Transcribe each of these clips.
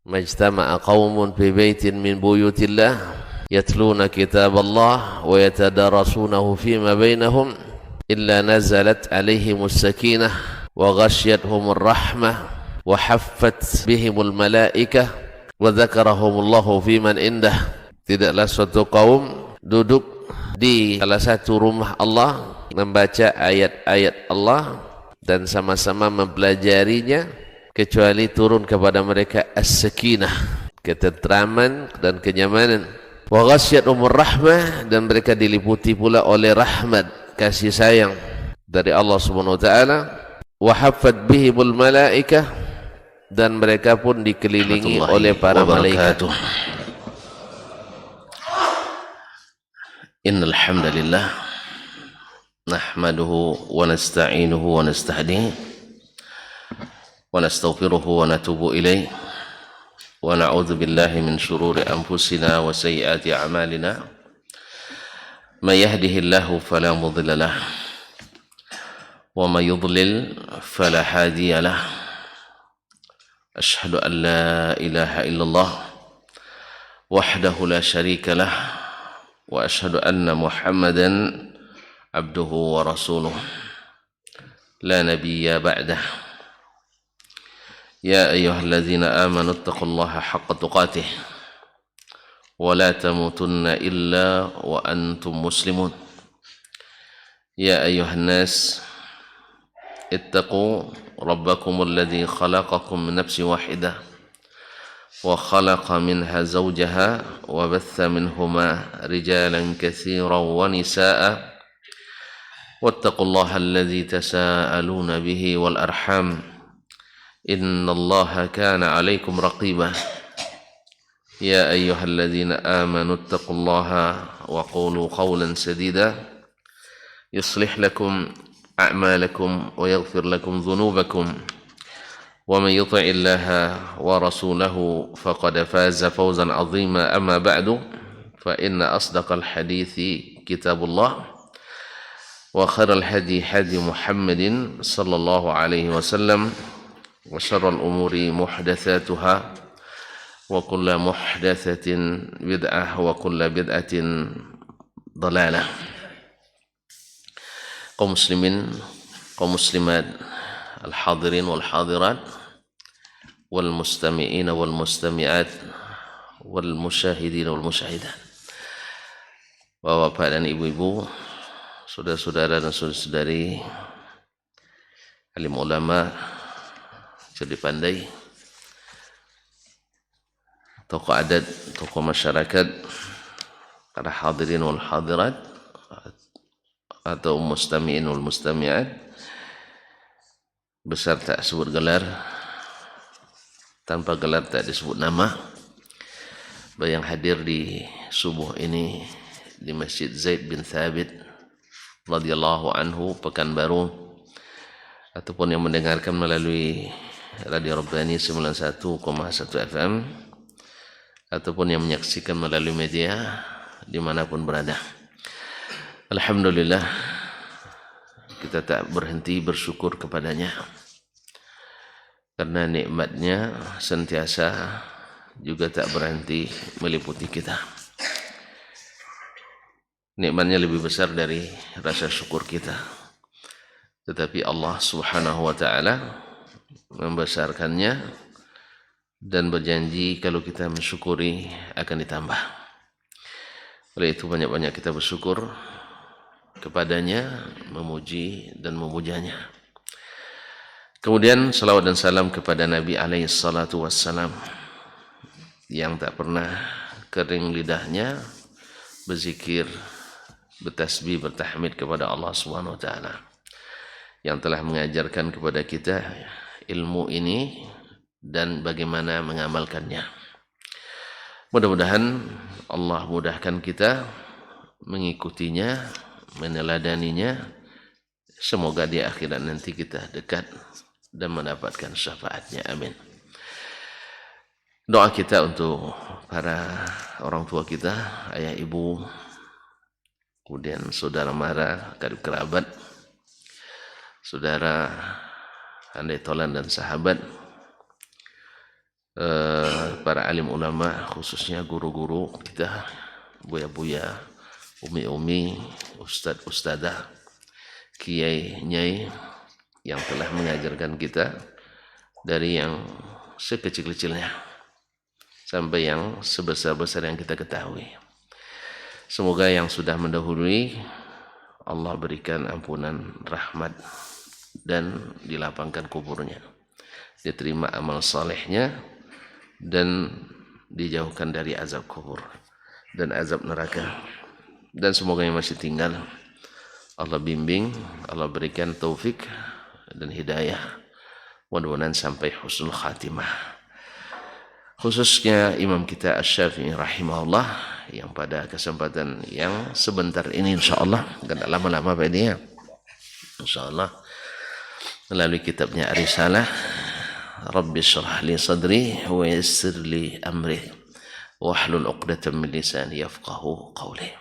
majtama'a qaumun fi baitin min buyutillah yatluna kitaballah wa yatadarasunahu fima bainahum illa nazalat alaihimus sakinah wa ghasyiyatuhumur rahmah wa haffat bihimul malaikah wa dzakarahumullahu fiman indah. Tidaklah suatu kaum duduk di salah satu rumah Allah membaca ayat-ayat Allah dan sama-sama mempelajarinya kecuali turun kepada mereka as-sakinah, ketentraman dan kenyamanan, wa ghasyiyatuhumur rahmah, dan mereka diliputi pula oleh rahmat, kasih sayang dari Allah Subhanahu wa taala, wa haffat bihimul malaikah, dan mereka pun dikelilingi oleh para malaikat. Innal hamdalillah nahmaduhu wa nasta'inuhu wa nastahdihi wa nastaghfiruhu wa natubu ilayh wa na'udzu billahi min shururi anfusina wa sayyiati a'malina may yahdihillahu fala mudilla lahu wa may yudlil fala hadiya lahu. Ashhadu an la ilaha illallah wahdahu la syarika lah wa ashhadu anna Muhammadan abduhu wa rasuluh la nabiyya ba'dah. Ya ayyuhalladzina amanu ittaqullaha haqqa tuqatih wa la tamutunna illa wa antum muslimun. Ya ayyuhan nas ittaqu rabbakumul ladzi khalaqakum min nafsin wahidah wa khalaqa minha zawjaha wa batha minhuma rijalan katsiran wa nisaa'a wattaqullaha alladzi tasaaluna bihi wal arham innallaha kana 'alaikum raqiba. Ya ayyuhalladzina amanu ittaqullaha wa qulu qawlan sadida yuslih lakum a'malakum wa yaghfir lakum dhunubakum wa man yuti'illaha wa rasulahu faqad faza fawzan 'azima. Amma ba'du, fa inna asdaqal hadithi kitabullah wa khairal hadi hadi Muhammadin sallallahu alaihi wasallam wa syarrul umuri muhdatsatuha wa kullu muhdatsatin bid'ah wa kullu bid'atin dhalalah. Kaum muslimin, kaum muslimat, al-hadirin wal hadirat, wal mustami'in wal mustami'at, wal musyahidin wal musyahidat. Bapak-bapak dan ibu-ibu, saudara-saudara dan saudari, alim ulama, cerdik pandai, tokoh adat, tokoh masyarakat, para hadirin wal hadirat, atau mustami'in wal mustami'at, besar tak sebut gelar, tanpa gelar tak disebut nama, yang hadir di subuh ini di Masjid Zaid bin Thabit radhiyallahu anhu Pekanbaru, ataupun yang mendengarkan melalui Radio Rabbani 91,1 FM, ataupun yang menyaksikan melalui media dimanapun berada. Alhamdulillah, kita tak berhenti bersyukur kepadanya karena nikmatnya sentiasa juga tak berhenti meliputi kita. Nikmatnya lebih besar dari rasa syukur kita, tetapi Allah Subhanahu wa taala membesarkannya dan berjanji kalau kita mensyukuri akan ditambah. Oleh itu banyak-banyak kita bersyukur kepadanya, memuji dan memujanya. Kemudian salawat dan salam kepada Nabi alaihi salatu wassalam yang tak pernah kering lidahnya berzikir, bertasbih, bertahmid kepada Allah Subhanahu wa taala, yang telah mengajarkan kepada kita ilmu ini dan bagaimana mengamalkannya. Mudah-mudahan Allah mudahkan kita mengikutinya, meneladaninya. Semoga di akhirat nanti kita dekat dan mendapatkan syafaatnya. Amin. Doa kita untuk para orang tua kita, ayah ibu, kemudian saudara mara, karib kerabat, saudara andai tolan dan sahabat, para alim ulama, khususnya guru-guru kita, buya-buya, umi-umi, ustad-ustadah, kiai-nyai yang telah mengajarkan kita dari yang sekecil-kecilnya sampai yang sebesar-besar yang kita ketahui. Semoga yang sudah mendahului Allah berikan ampunan, rahmat, dan dilapangkan kuburnya, diterima amal salehnya, dan dijauhkan dari azab kubur dan azab neraka. Dan semoga yang masih tinggal Allah bimbing, Allah berikan taufik dan hidayah, mudah-mudahan sampai husnul khatimah. Khususnya imam kita Asy-Syafi'i rahimahullah, yang pada kesempatan yang sebentar ini insyaallah, enggak lama-lama Pak ini ya, insyaallah, melalui kitabnya Ar-Risalah, Rabbi shrah li sadri wa yassir li amri wahlul 'uqdatam min lisani yafqahu qawli.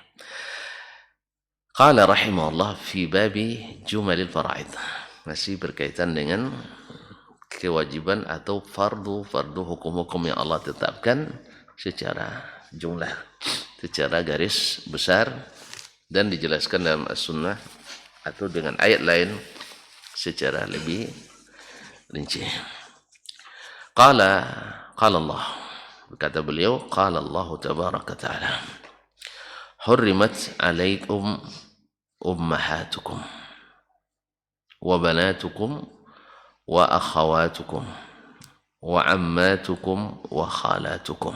Qala rahimahullah fi babi jumalil fara'id, masih berkaitan dengan kewajiban atau fardu hukum-hukum yang Allah tetapkan secara jumlah, secara garis besar, dan dijelaskan dalam as-sunnah atau dengan ayat lain secara lebih rinci. Qala Allah, berkata beliau, qala Allah tabaraka ta'ala, hurrimat alaikum ummahatukum wa banatukum wa akhawatukum wa ammatukum wa khalatukum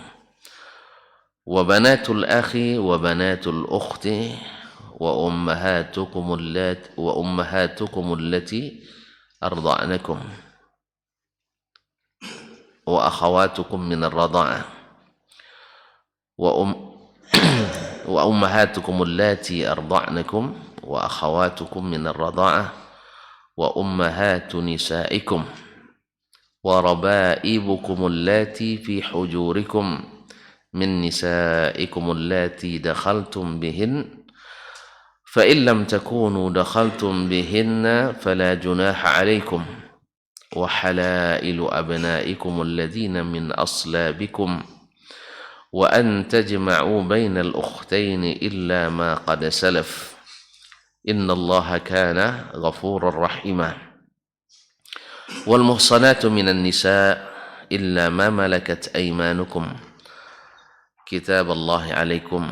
wa banatul akhi wa banatul ukhti wa ummahatukum allati arda'nakum wa akhawatukum min ar-rada'ah wa ummahatukum allati arda'nakum wa akhawatukum min ar-rada'ah wa ummahatu nisaikum wa raba'ibukum allati fi hujurikum min nisaikum allati dakhaltum bihin fa in lam takunu dakhaltum bihinna fala junaha 'alaykum wa halailu abna'ikum alladhina min aslabikum wa an tajma'u bainal ukhtaini illa ma qad salaf innallaha kana ghafurar rahima wal muhsanatu minan nisa illa ma malakat aymanukum kitaballahi 'alaikum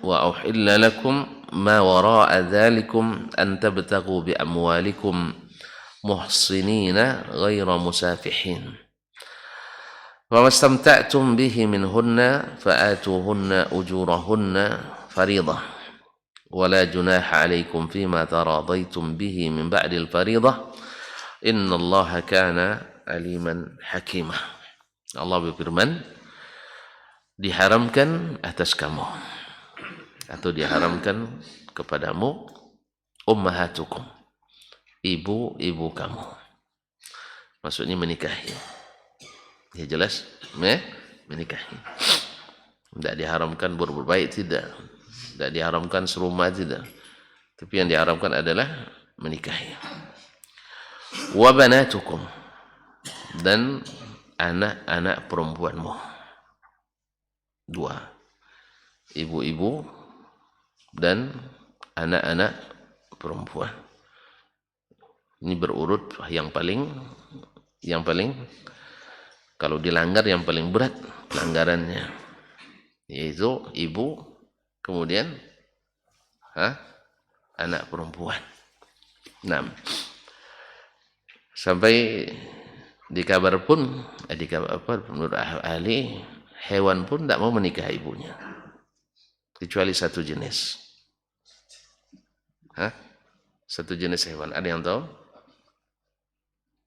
wa uhilla lakum ma wara'a dhalikum an tabtaghu bi amwalikum muhsinina ghaira musafihin wa mastamta'tum bihi minhunna fa'atuhunna ujurahunna fariidah wa la junaha 'alaikum fima taradaitum bihi min ba'dil fariidah innallaha kana aliman hakimah. Allah berfirman, diharamkan atas kamu atau diharamkan kepadamu ummahatukum, ibu-ibu kamu, maksudnya menikahi. Ya jelas, menikahi. Tidak diharamkan berbuat baik, tidak diharamkan serumah, tidak, tapi yang diharamkan adalah menikahi. Wa banatukum, dan anak-anak perempuanmu, dua, ibu-ibu dan anak-anak perempuan. Ini berurut yang paling kalau dilanggar yang paling berat pelanggarannya, yaitu ibu, kemudian anak perempuan. 6. Sampai di kabar pun menurut ahli hewan pun tidak mau menikah ibunya kecuali satu jenis. Satu jenis hewan. Ada yang tahu?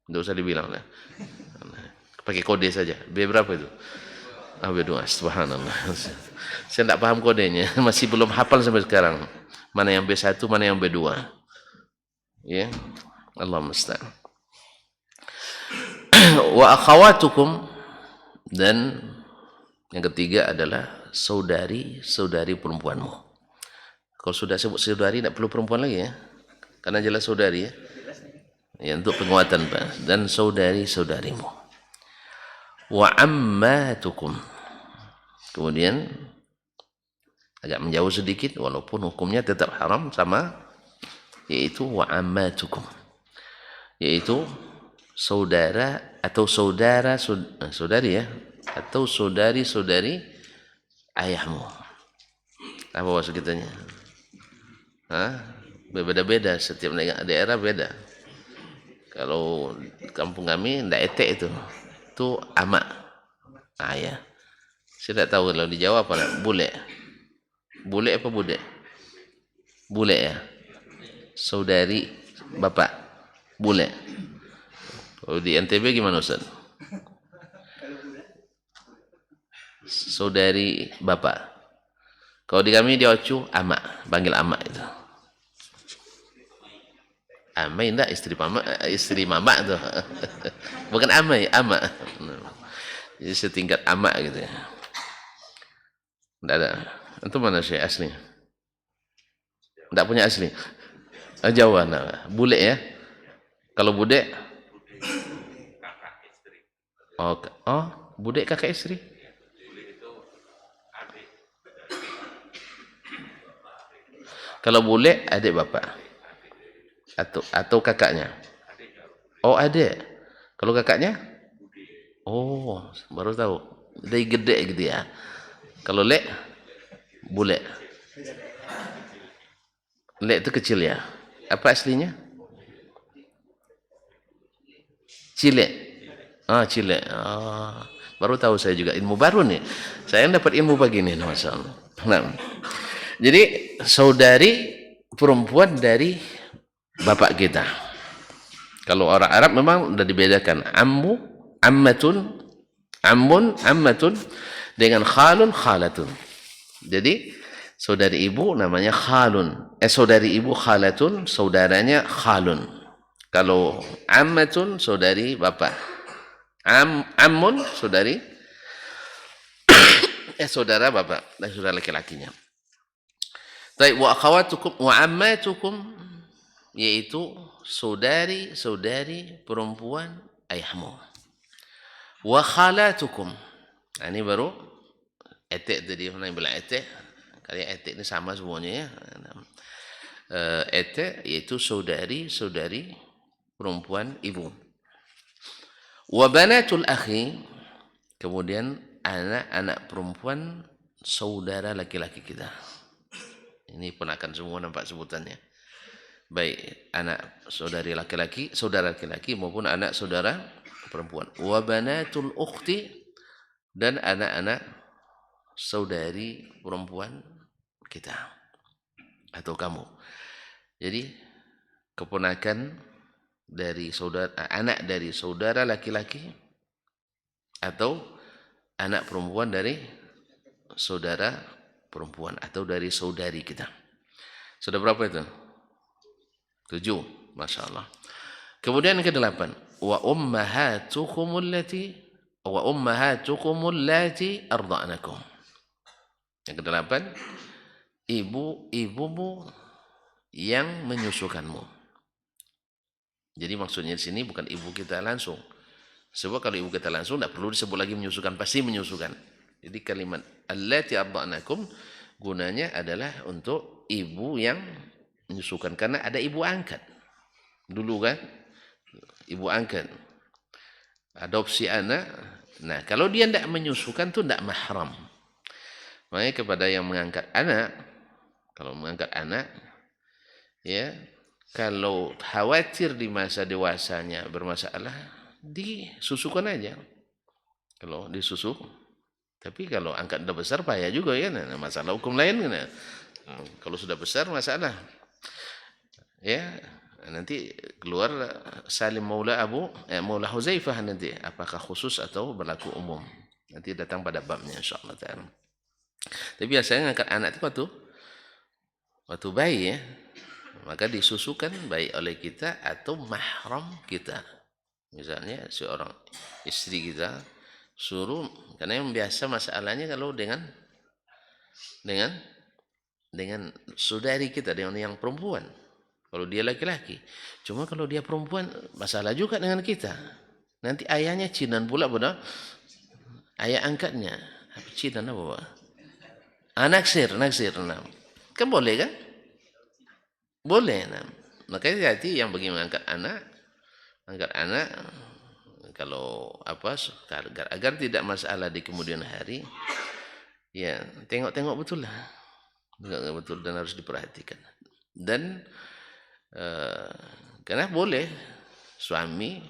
Tidak usah dibilang lah. Pakai kode saja. B berapa itu? B2. Subhanallah. Saya tidak paham kodenya. Masih belum hafal sampai sekarang. Mana yang B1, mana yang B2. Ya. Allah musta'an. Wa akhawatukum, dan yang ketiga adalah saudari perempuanmu. Kalau sudah sebut saudari tidak perlu perempuan lagi ya, karena jelas saudari ya. Ya, untuk penguatan Pak. Dan saudari-saudarimu. Wa ammatukum. Kemudian agak menjauh sedikit walaupun hukumnya tetap haram sama, yaitu wa ammatukum, yaitu saudara atau saudari ya, atau saudari-saudari ayahmu. Apa maksud kitanya? Beda-beda, setiap daerah beda. Kalau kampung kami ndak etek itu ama. Ya. Saya tidak tahu kalau di Jawa apa nak? Bule. Bule apa bude? Bule ya. Saudari bapak. Bule. Kalau di NTB gimana Ustaz? Saudari bapak. Kalau di kami di Ocu ama, panggil ama itu. Amai enggak istri mama tuh. Bukan amai, ama. Jadi setingkat ama gitu ya. Enggak ada. Itu mana sih asli? Enggak punya asli. Jawa nah. Bule ya. Kalau bude? Oh, bude kakak istri. Kalau bule adik bapak. Atau kakaknya. Oh, adik. Kalau kakaknya? Oh, baru tahu. Dari gede gitu ya. Kalau lek, bule. Lek itu kecil ya. Apa aslinya? Cile. Cile. Baru tahu saya juga, ilmu baru nih. Saya dapat ilmu pagi nih, masalah. Nah, jadi saudari perempuan dari bapak kita. Kalau orang Arab memang sudah dibedakan ammu, ammatun, ammun, ammatun dengan khalun, khalatun. Jadi saudari ibu namanya khalun. Saudari ibu khalatun, saudaranya khalun. Kalau ammatun saudari bapak. Ammun saudari saudara bapak dan saudara laki-lakinya. Baik, wa akhawatukum wa ammatukum, yaitu saudari-saudari perempuan ayahmu. Wa khalatukum. Ini baru etek tadi, mana yang bilang etek? Kalian etek ini sama semuanya ya. Etek yaitu saudari-saudari perempuan ibu. Wa banatul akhi, kemudian anak-anak perempuan saudara laki-laki kita. Ini ponakan semua nampak sebutannya. Baik anak saudari laki-laki, saudara laki-laki maupun anak saudara perempuan. Wa banatul ukhti, dan anak-anak saudari perempuan kita atau kamu. Jadi keponakan dari saudara, anak dari saudara laki-laki atau anak perempuan dari saudara perempuan atau dari saudari kita. Sudah berapa itu? 7, Masya Allah. Kemudian yang ke-8, wa ummahatukum allati arda'nakum. Yang ke-8, ibu-ibumu yang menyusukanmu. Jadi maksudnya di sini bukan ibu kita langsung. Sebab kalau ibu kita langsung tidak perlu disebut lagi menyusukan, pasti menyusukan. Jadi kalimat allati arda'nakum gunanya adalah untuk ibu yang menyusukan, karena ada ibu angkat. Dulu kan ibu angkat adopsi anak. Nah, kalau dia tidak menyusukan itu tidak mahram. Makanya kepada yang mengangkat anak, kalau mengangkat anak ya, kalau khawatir di masa dewasanya bermasalah, disusukan aja. Kalau disusuk. Tapi kalau angkat sudah besar payah juga ya, nah, masalah hukum lain kan. Kalau sudah besar masalah. Ya, nanti keluar Salim Maula Maula Huzaifah nanti, apakah khusus atau berlaku umum. Nanti datang pada babnya insyaallah taala. Tapi biasanya angkat anak itu waktu bayi ya. Maka disusukan baik oleh kita atau mahram kita. Misalnya seorang istri kita suruh, karena yang biasa masalahnya kalau dengan saudari kita, dengan yang perempuan. Kalau dia laki-laki. Cuma kalau dia perempuan masalah juga dengan kita. Nanti ayahnya cinan pula pada Ayah angkatnya. Apa Cina apa Pak? Naksir. Nah. Kan boleh kan? Boleh. Nah. Makanya hati yang bagi mengangkat angkat anak kalau apa agar tidak masalah di kemudian hari, ya tengok-tengok betul lah. Tengok betul dan harus diperhatikan. Dan karena boleh suami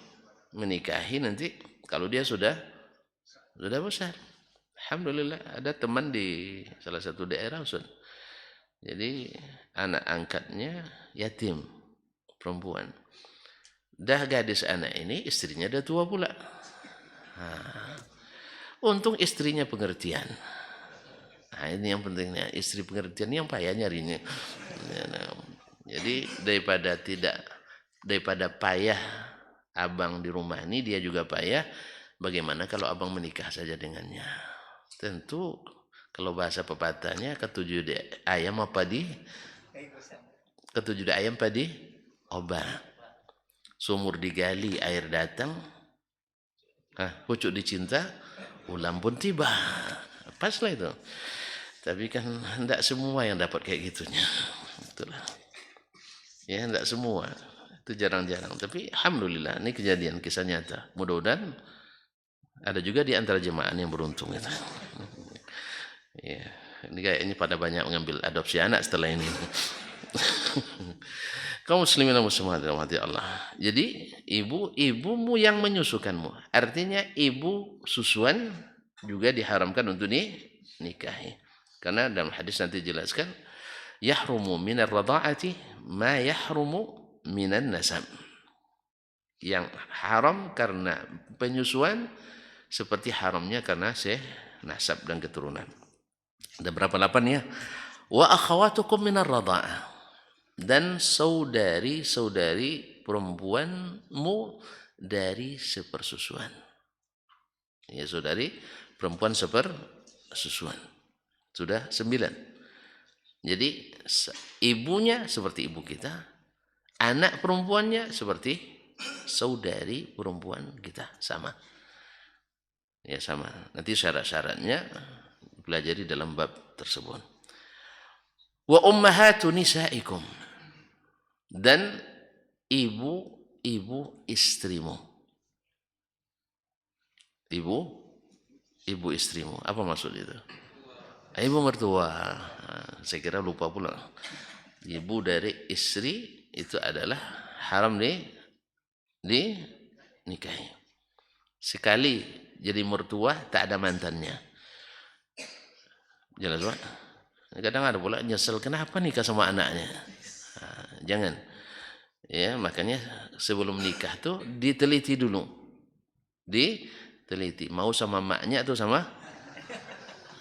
menikahi nanti kalau dia sudah besar. Alhamdulillah ada teman di salah satu daerah Ustaz. Jadi anak angkatnya yatim perempuan. Dah gadis anak ini istrinya dah tua pula. Untung istrinya pengertian. Nah, ini yang pentingnya, istri pengertian yang payah nyarinya. Jadi daripada payah abang di rumah ini, dia juga payah. Bagaimana kalau abang menikah saja dengannya? Tentu kalau bahasa pepatahnya ketujuh ayam apa di? Ketujuh ayam padi obah. Sumur digali air datang. Pucuk dicinta ulam pun tiba. Paslah itu. Tapi kan tidak semua yang dapat kayak gitunya. Itulah. Ya, tidak semua. Itu jarang-jarang. Tapi alhamdulillah ini kejadian kisah nyata. Mudah-mudahan ada juga di antara jemaah yang beruntung itu. Ya, ini kayaknya pada banyak mengambil adopsi anak setelah ini. Kaum muslimin dan muslimat dirahmati Allah. Jadi ibumu yang menyusukanmu. Artinya ibu susuan juga diharamkan untuk dinikahi. Karena dalam hadis nanti jelaskan, yahrumu minar radha'ati ma yahrumu minan nasab. Yang haram karena penyusuan seperti haramnya karena nasab dan keturunan. Ada berapa 8 ya? Wa akhawatukum minar radha'ah. Dan saudari-saudari perempuanmu dari sepersusuan. Ya, saudari perempuan sepersusuan. Sudah 9. Jadi ibunya seperti ibu kita, anak perempuannya seperti saudari perempuan kita, sama. Ya sama. Nanti syarat-syaratnya pelajari dalam bab tersebut. Wa ummahatu nisaikum. Dan ibu istrimu. Ibu istrimu. Apa maksud itu? Ibu mertua. Saya kira lupa pula. Ibu dari istri itu adalah haram nikahi. Sekali jadi mertua tak ada mantannya. Jelas Pak? Kadang ada pula nyesel kenapa nikah sama anaknya. Jangan. Ya, makanya sebelum nikah tuh diteliti dulu. Diteliti mau sama maknya atau sama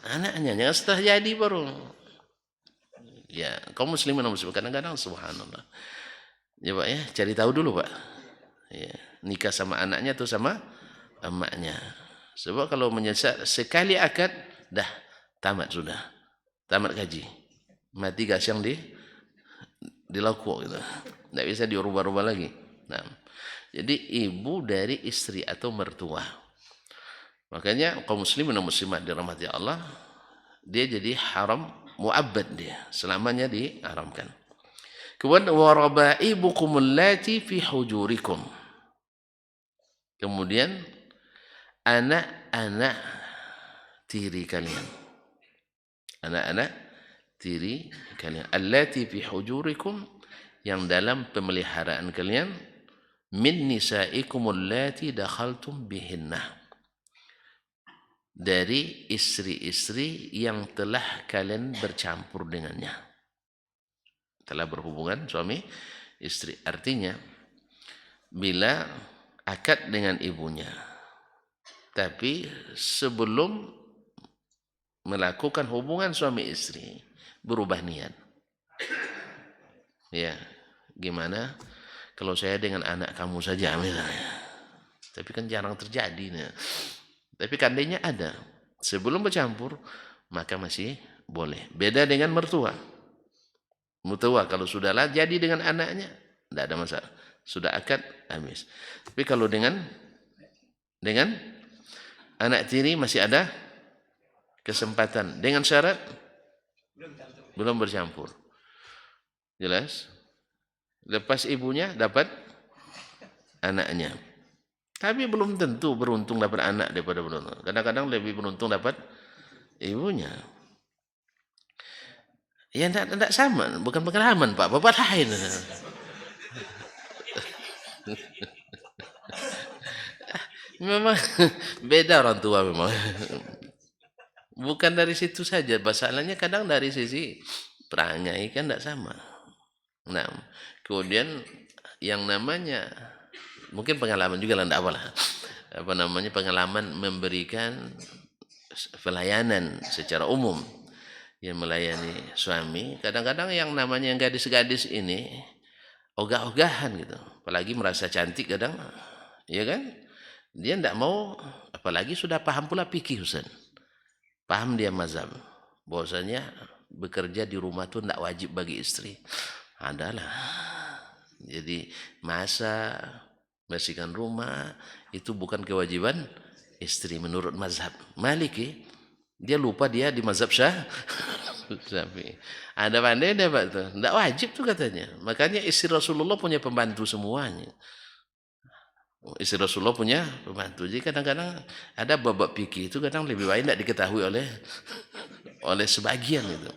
anaknya. Jangan setelah jadi baru. Ya, kaum muslimin dan muslimat kadang-kadang subhanallah. Ya Pak ya, cari tahu dulu Pak. Ya, nikah sama anaknya atau sama emaknya. Sebab kalau menyesal sekali akad dah tamat sudah. Tamat gaji. Mati gas yang dilakukan gitu. Tidak bisa dirubah-rubah lagi. Nah, jadi ibu dari istri atau mertua. Makanya kaum muslimin dan muslimat dirahmati Allah, dia jadi haram muabbad dia, selamanya diharamkan. Kemudian warabaibukum allati fi hujurikum. Kemudian anak-anak tiri kalian. Anak-anak tiri kalian allati fi hujurikum, yang dalam pemeliharaan kalian, min nisaikum allati dakhaltum bihinna, dari istri-istri yang telah kalian bercampur dengannya, telah berhubungan suami istri. Artinya bila akad dengan ibunya tapi sebelum melakukan hubungan suami istri berubah niat, ya gimana kalau saya dengan anak kamu saja misalnya, tapi kan jarang terjadi nih. Tapi kandainya ada sebelum bercampur maka masih boleh. Beda dengan mertua. Mertua kalau sudahlah jadi dengan anaknya tidak ada masalah, sudah akad habis. Tapi kalau dengan Anak tiri masih ada kesempatan dengan syarat belum bercampur. Jelas? Lepas ibunya dapat anaknya. Tapi belum tentu beruntung dapat anak daripada beruntung. Kadang-kadang lebih beruntung dapat ibunya. Ya tidak sama, bukan pengalaman Pak, bapak lain. Memang beda orang tua memang. Bukan dari situ saja, masalahnya kadang dari sisi perangai kan tidak sama. Nah, kemudian yang namanya mungkin pengalaman juga lah, tidak apalah. Apa namanya, pengalaman memberikan pelayanan secara umum, yang melayani suami. Kadang-kadang yang namanya gadis-gadis ini ogah-ogahan gitu, apalagi merasa cantik kadang, ya kan? Dia tidak mau, apalagi sudah paham pula fikih Ustaz. Paham dia mazhab bahwasanya bekerja di rumah itu tidak wajib bagi istri. Adalah. Jadi masak, bersihkan rumah itu bukan kewajiban istri menurut mazhab Maliki. Dia lupa dia di mazhab Syafi'i. Ada pandai dia Pak tuh. Tidak wajib tuh katanya. Makanya istri Rasulullah punya pembantu semuanya. Istri Rasulullah punya pembantu. Jadi kadang-kadang ada bab fikih itu kadang lebih baik tidak diketahui oleh sebagian itu.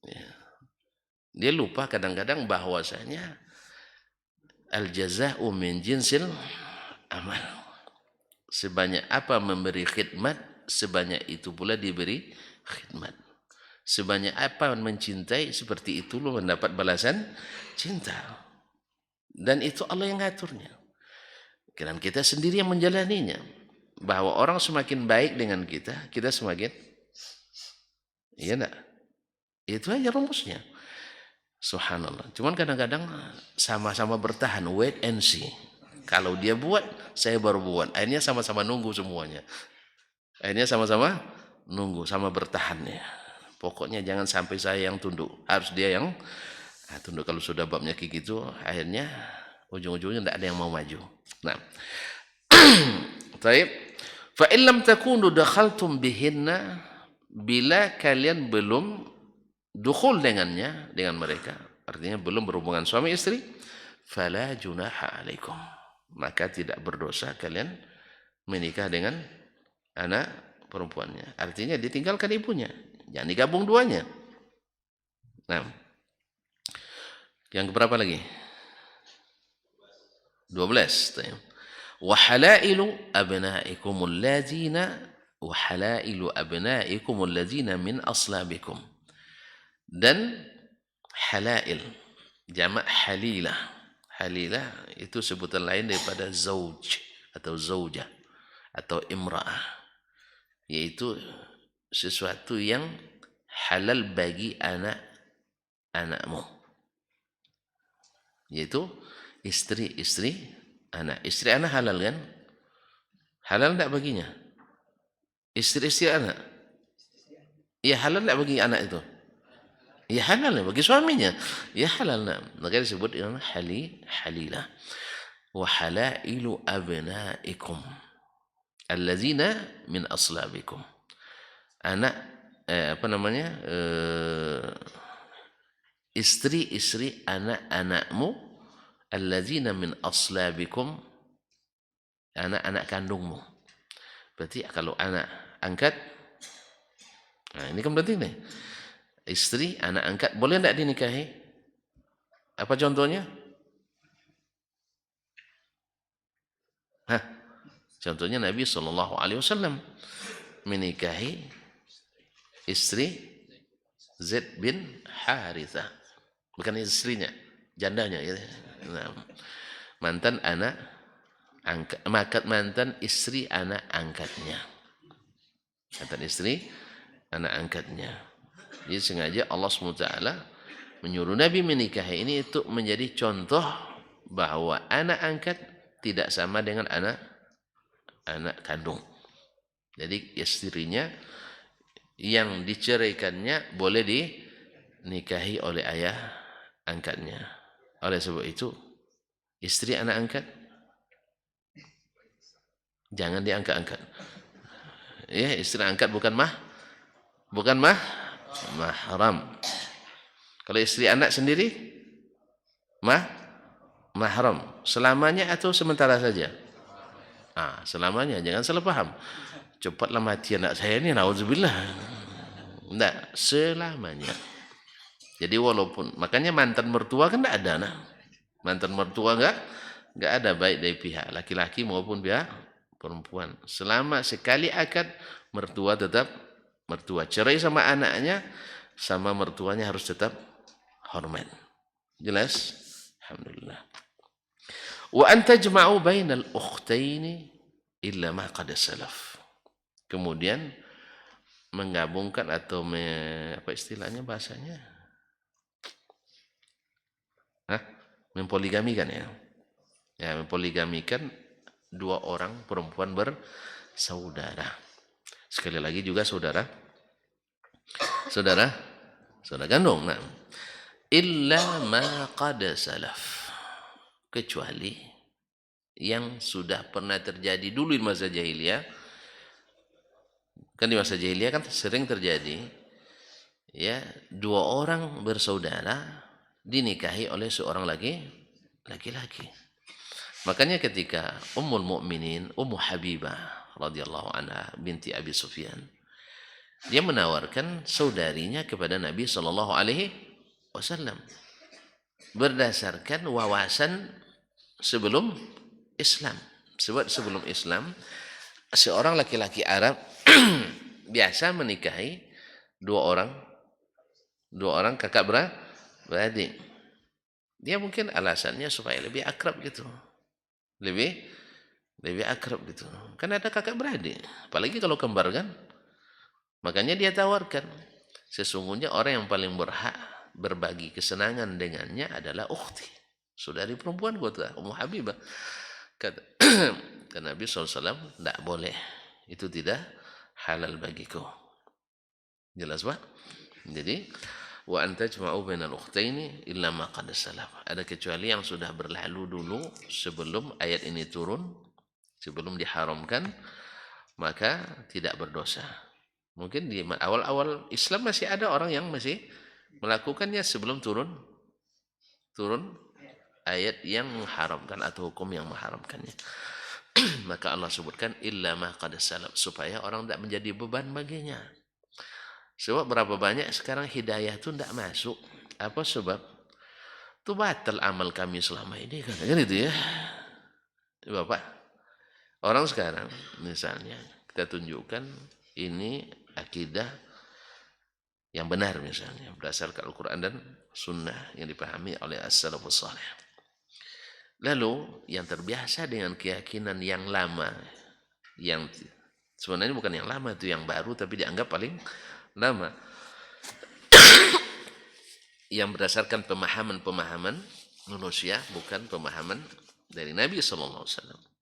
Ya. Dia lupa kadang-kadang bahwasanya al-jaza'u min jinsil amal. Sebanyak apa memberi khidmat, sebanyak itu pula diberi khidmat. Sebanyak apa mencintai, seperti itu lo mendapat balasan cinta. Dan itu Allah yang ngaturnya. Dan kita sendiri yang menjalaninya. Bahwa orang semakin baik dengan kita, kita semakin, iya enggak? Itu aja rumusnya. Subhanallah. Cuman kadang-kadang sama-sama bertahan, wait and see. Kalau dia buat, saya baru buat. Akhirnya sama-sama nunggu semuanya. Akhirnya sama-sama nunggu, sama bertahan ya. Pokoknya jangan sampai saya yang tunduk. Harus dia yang tunduk. Kalau sudah babnya kayak gitu, akhirnya ujung-ujungnya tidak ada yang mau maju. Nah, taib. Fa illam takunu dakhaltum bihinna, bila kalian belum dukhul dengannya, dengan mereka, artinya belum berhubungan suami istri, fala junaha alaikum, maka tidak berdosa kalian menikah dengan anak perempuannya. Artinya ditinggalkan ibunya, jangan digabung duanya. Nah, yang keberapa lagi? 12. Wa halailu abnaikumul ladzina min aslabikum. Dan halail jamak halilah. Halilah itu sebutan lain daripada zauj atau zaujah atau imra'ah, yaitu sesuatu yang halal bagi anak-anakmu, yaitu istri anak. Istri anak halal kan? Halal tidak baginya? Istri anak? Ya halal tidak bagi anak itu? Ya halal bagi suaminya. Ya halal. Maka disebut halilah. Wa halailu abnaikum allazina min aslabikum. Anak istri-istri anak-anakmu, allazina min aslabikum, anak-anak kandungmu. Berarti kalau anak angkat, nah ini kan berarti nih, istri anak angkat boleh tidak dinikahi? Apa contohnya? Contohnya Nabi SAW menikahi istri Zaid bin Harithah, bukan istrinya, jandanya ya. Nah, mantan anak angkat, mantan istri anak angkatnya, mantan istri anak angkatnya. Jadi sengaja Allah SWT menyuruh Nabi menikahi ini untuk menjadi contoh bahwa anak angkat tidak sama dengan anak kandung. Jadi istrinya yang diceraikannya boleh dinikahi oleh ayah angkatnya. Oleh sebab itu, istri anak angkat jangan diangkat-angkat. Ya, istri angkat bukan mahram. Kalau istri anak sendiri mahram. Selamanya atau sementara saja? Selamanya, jangan salah paham. Cepatlah mati anak saya ini, naudzubillah. Enggak, selamanya. Jadi walaupun, makanya mantan mertua kan enggak ada, nah. Mantan mertua enggak ada, baik dari pihak laki-laki maupun pihak perempuan. Selama sekali akad, mertua tetap mertua. Cerai sama anaknya, sama mertuanya harus tetap hormat. Jelas? Alhamdulillah. Wa an tajma'u bainal ukhtaini illa ma qad salaf. Kemudian menggabungkan atau apa istilahnya bahasanya? Mempoligamikan ya. Ya, mempoligamikan dua orang perempuan bersaudara. Sekali lagi juga saudara gandung. Nah, illa ma qad salaf. Kecuali yang sudah pernah terjadi dulu di masa jahiliyah. Kan di masa jahiliyah kan sering terjadi ya, dua orang bersaudara dinikahi oleh seorang laki-laki. Makanya ketika Ummul Mukminin Ummu Habibah radhiyallahu anha binti Abi Sufyan, dia menawarkan saudarinya kepada Nabi sallallahu alaihi wasallam berdasarkan wawasan sebelum Islam. Sebab sebelum Islam seorang laki-laki Arab biasa menikahi dua orang kakak beradik. Dia mungkin alasannya supaya lebih akrab gitu. Lebih akrab gitu. Kan ada kakak beradik, apalagi kalau kembar kan. Makanya dia tawarkan, sesungguhnya orang yang paling berhak berbagi kesenangan dengannya adalah ukhti, saudari perempuan kata Ummu Habibah. Kata Nabi SAW, tidak boleh, itu tidak halal bagiku. Jelas Pak? Jadi wa anta tajma'u bainal ukhtaini illa ma qad salaf. Ada kecuali yang sudah berlalu dulu sebelum ayat ini turun, sebelum diharamkan, maka tidak berdosa. Mungkin di awal-awal Islam masih ada orang yang masih melakukannya sebelum turun ayat yang mengharamkan atau hukum yang mengharamkannya. Maka Allah sebutkan illa ma qad salaf, supaya orang tidak menjadi beban baginya. Sebab berapa banyak sekarang hidayah itu tidak masuk. Apa sebab? Itu batal amal kami selama ini, katanya itu ya. Bapak, orang sekarang misalnya kita tunjukkan ini akidah yang benar misalnya berdasarkan Al-Quran dan Sunnah yang dipahami oleh as-salafus salih. Lalu yang terbiasa dengan keyakinan yang lama, yang sebenarnya bukan yang lama, itu yang baru tapi dianggap paling lama, yang berdasarkan pemahaman manusia, bukan pemahaman dari Nabi SAW.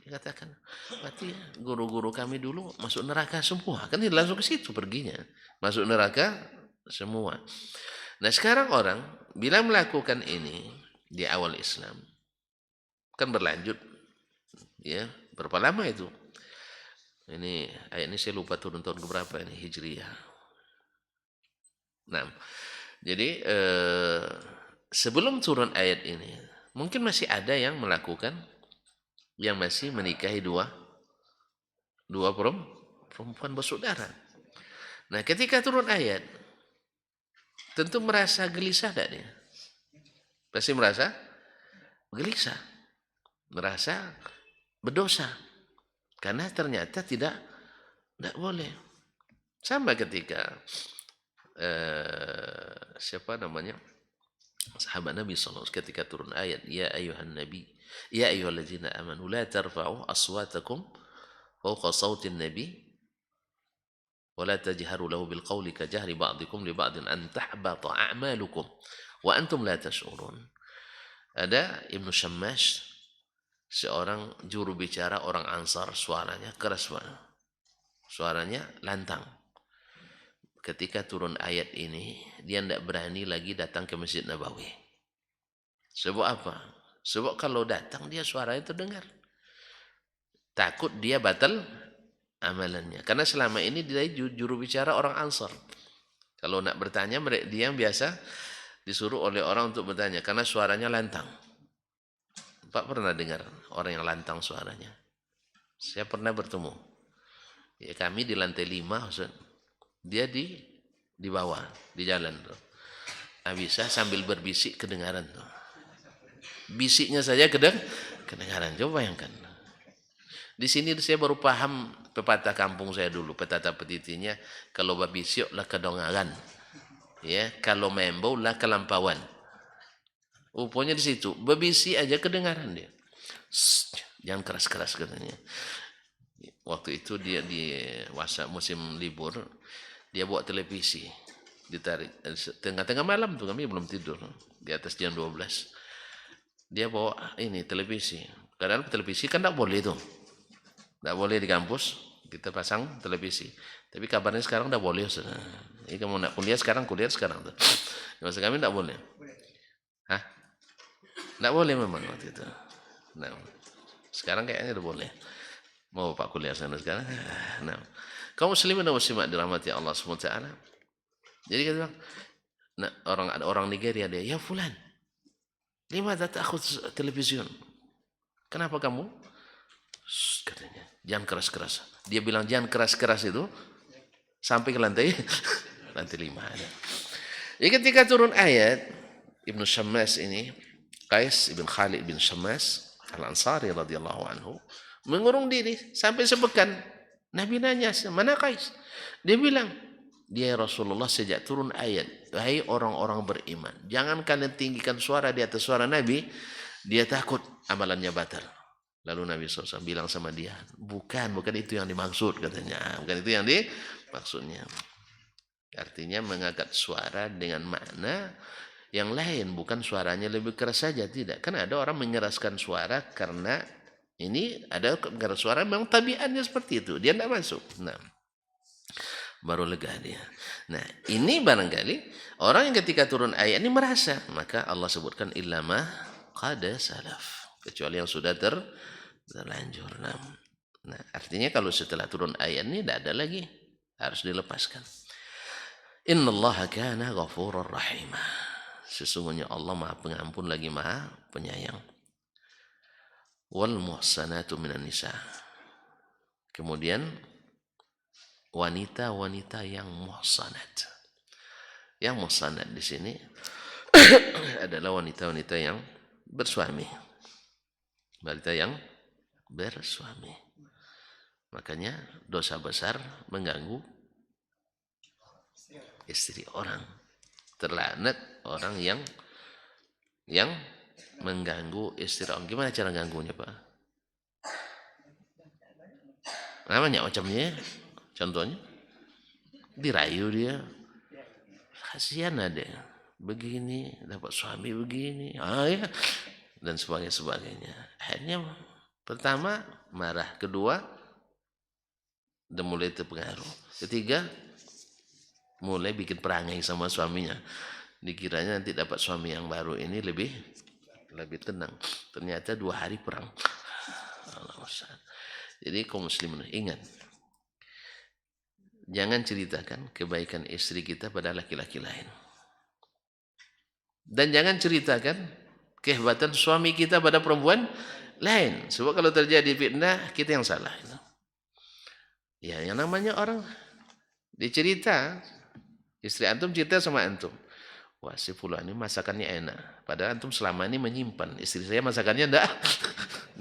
Dia katakan, berarti guru-guru kami dulu masuk neraka semua. Kan dia langsung ke situ perginya, masuk neraka semua. Nah sekarang orang bila melakukan ini di awal Islam, kan berlanjut ya, berapa lama itu? Ini ayat ini saya lupa turun tahun keberapa ini Hijriyah. Nah, jadi sebelum turun ayat ini, mungkin masih ada yang melakukan, yang masih menikahi dua perempuan bersaudara. Nah, ketika turun ayat, tentu merasa gelisah tak dia? Pasti merasa gelisah, merasa berdosa, karena ternyata tidak boleh. Sama ketika siapa namanya, sahabat Nabi SAW ketika turun ayat ya ayuhan nabi ya ayyuhalladzina amanu la tarfa'u aswatakum fawqa sautin nabi wa la tajharu lahu bil qawli ka jahri ba'dikum li ba'din an tahbata a'malukum wa antum la tash'urun. Ada Ibnu Syammash, seorang juru bicara orang Ansar, suaranya keras banget, suaranya lantang. Ketika turun ayat ini, dia tidak berani lagi datang ke Masjid Nabawi. Sebab apa? Sebab kalau datang dia suaranya terdengar. Takut dia batal amalannya. Karena selama ini dia juru bicara orang Ansar. Kalau nak bertanya, dia yang biasa disuruh oleh orang untuk bertanya karena suaranya lantang. Pak pernah dengar orang yang lantang suaranya? Saya pernah bertemu. Ya, kami di lantai 5, Ustaz. Dia di bawah, di jalan tuh. Nah, bisa sambil berbisik kedengaran tuh. Bisiknya saja kedengaran. Coba bayangkan. Di sini saya baru paham pepatah kampung saya dulu, petata petitinya, kalau babisik lah kedongaran. Ya, kalau membau lah kelampauan. Rupanya di situ, babisik aja kedengaran dia. Jangan keras-keras katanya. Waktu itu dia di musim libur, dia bawa televisi, ditarik tengah-tengah malam tuh, kami belum tidur, di atas jam 12. Dia bawa ini televisi. Kadang televisi kan tidak boleh tuh, tidak boleh di kampus kita pasang televisi. Tapi kabarnya sekarang tidak boleh. Jadi kamu nak kuliah sekarang tuh. Masa kami tidak boleh. Hah? Tidak boleh memang waktu itu. Nah, sekarang kayaknya udah boleh. Mau Pak kuliah sana sekarang? Nah, kaum muslimin dan muslimat dirahmati Allah SWT. Jadi kata bilang, nah, ada orang Nigeria dia, ya fulan, lima tak takut television. Kenapa kamu? Katanya, jangan keras-keras. Dia bilang jangan keras-keras itu sampai ke lantai 5. Jadi ketika turun ayat, Ibnu Syammas ini, Qais ibn Khalid bin Syammas Al-Ansari radhiyallahu anhu, mengurung diri sampai sepekan. Nabi nanya, mana Qais? Dia bilang, dia Rasulullah sejak turun ayat, wahai orang-orang beriman, jangan kalian tinggikan suara di atas suara Nabi, dia takut amalannya batal. Lalu Nabi SAW bilang sama dia, bukan itu yang dimaksud katanya, bukan itu yang dimaksudnya. Artinya mengangkat suara dengan makna yang lain, bukan suaranya lebih keras saja, tidak. Kan ada orang mengeraskan suara karena ini ada mengeras suara memang tabiatnya seperti itu, dia tidak masuk. Nah, baru lega dia. Nah, ini barangkali orang yang ketika turun ayat ini merasa, maka Allah sebutkan illama qad salaf, kecuali yang sudah terlanjur. Nah, artinya kalau setelah turun ayat ini tidak ada lagi, harus dilepaskan. Innallaha kana ghafurur rahim. Sesungguhnya Allah Maha Pengampun lagi Maha Penyayang. Wal muhsanatu minan nisa. Kemudian wanita-wanita yang muhsanat. Yang muhsanat di sini adalah wanita-wanita yang bersuami. Wanita yang bersuami. Makanya dosa besar mengganggu istri orang. Terlaknat orang yang mengganggu istri orang. Gimana cara ganggunya, Pak? Namanya macamnya, contohnya dirayu dia, kasihan ada begini, dapat suami begini, ya, dan sebagainya. Akhirnya pertama marah, kedua udah mulai terpengaruh, ketiga mulai bikin perangai sama suaminya. Dikiranya nanti dapat suami yang baru ini lebih tenang. Ternyata 2 hari perang. Jadi kaum muslimin ingat, jangan ceritakan kebaikan istri kita pada laki-laki lain. Dan jangan ceritakan kehebatan suami kita pada perempuan lain. Sebab kalau terjadi fitnah, kita yang salah. Ya, yang namanya orang dicerita, istri antum cerita sama antum, wah si fulan ini masakannya enak, padahal antum selama ini menyimpan, istri saya masakannya enggak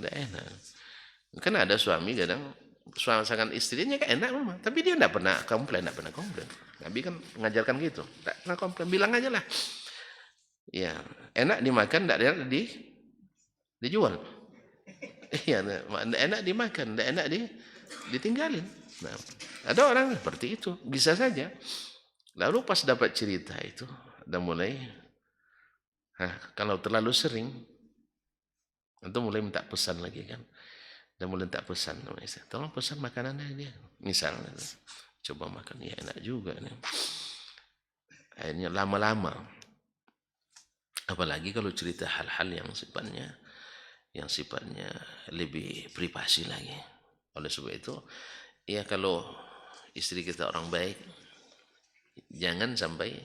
enak. Kan ada suami kadang masakan istrinya kan enak memang, tapi dia enggak pernah komplain. Nabi kan mengajarkan gitu, enggak pernah komplain, bilang aja lah. Ya, enak dimakan, enggak enak dijual. Iya, enak dimakan, enggak enak ditinggalin. Nah, ada orang seperti itu, bisa saja. Lalu pas dapat cerita itu, udah mulai, kalau terlalu sering, itu mulai minta pesan lagi kan. Udah mulai minta pesan, tolong pesan makanannya dia. Misalnya, coba makan, ya enak juga. Nih. Akhirnya lama-lama, apalagi kalau cerita hal-hal yang sifatnya lebih privasi lagi. Oleh sebab itu, Ya kalau istri kita orang baik, jangan sampai,